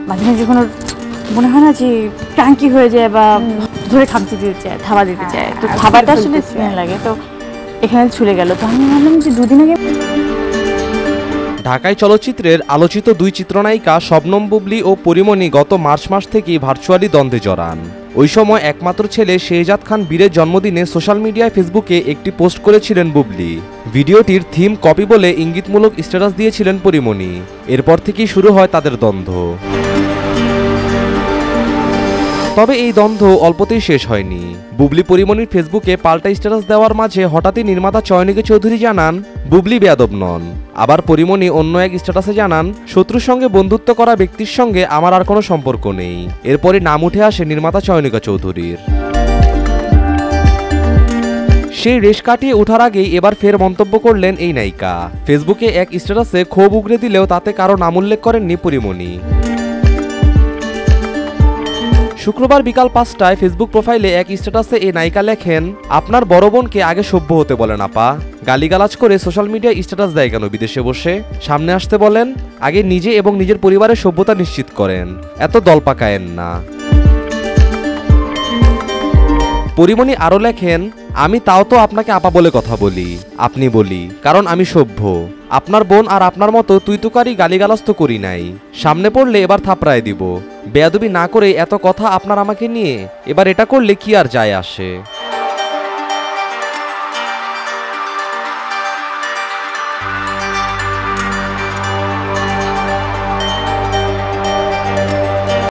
মাঝে মাঝে যখন ওর মনে হয় না যে টাঙ্কি হয়ে যায় বা ধরে খামচি দিতে চায়, থাবা দিতে চায়, তো থাবাটা আসলে স্মেল লাগে, তো এখানে ছুলে গেল। তো আমি ভাবলাম যে দুদিন আগে ঢাকাই চলচ্চিত্রের আলোচিত দুই চিত্রনায়িকা শবনম বুবলী ও পরিমণি গত মার্চ মাস থেকেই ভার্চুয়ালি দ্বন্দ্বে জড়ান। ওই সময় একমাত্র ছেলে শেহজাদ খান বীরের জন্মদিনে সোশ্যাল মিডিয়ায় ফেসবুকে একটি পোস্ট করেছিলেন বুবলী। ভিডিওটির থিম কপি বলে ইঙ্গিতমূলক স্ট্যাটাস দিয়েছিলেন পরিমণি। এরপর থেকেই শুরু হয় তাদের দ্বন্দ্ব। তবে এই দ্বন্দ্ব অল্পতেই শেষ হয়নি। বুবলী পরিমণির ফেসবুকে পাল্টা স্ট্যাটাস দেওয়ার মাঝে হঠাৎই নির্মাতা চয়নিকা চৌধুরী জানান বুবলী বেয়াদব নন। আবার পরিমণি অন্য এক স্ট্যাটাসে জানান শত্রুর সঙ্গে বন্ধুত্ব করা ব্যক্তির সঙ্গে আমার আর কোনো সম্পর্ক নেই। এরপরই নাম উঠে আসে নির্মাতা চয়নিকা চৌধুরীর। সেই রেশ কাটিয়ে ওঠার আগেই এবার ফের মন্তব্য করলেন এই নায়িকা। ফেসবুকে এক স্ট্যাটাসে ক্ষোভ উগরে দিলেও তাতে কারো নাম উল্লেখ করেননি পরিমণি। শুক্রবার বিকাল 5টায় ফেসবুক প্রোফাইলে এক স্ট্যাটাসে এই নায়িকা লেখেন আপনার বড় বোনকে আগে সভ্য হতে বলেন আপা, গালিগালাজ করে সোশ্যাল মিডিয়ায় স্ট্যাটাস দেয় কেন বিদেশে বসে, সামনে আসতে বলেন, আগে নিজে এবং নিজের পরিবারের সভ্যতা নিশ্চিত করেন, এত দল পাকায়েন না। পরিমণি আরও লেখেন আমি তাও তো আপনাকে আপা বলে কথা বলি, আপনি বলি, কারণ আমি সভ্য। আপনার বোন আর আপনার মতো তুই তুকারি গালিগালাজ তো করি নাই, সামনে পড়লে এবার থাপড়ায় দিব। বেয়াদবি না করে এত কথা আপনার আমাকে নিয়ে, এবার এটা করলে কি আর যায় আসে।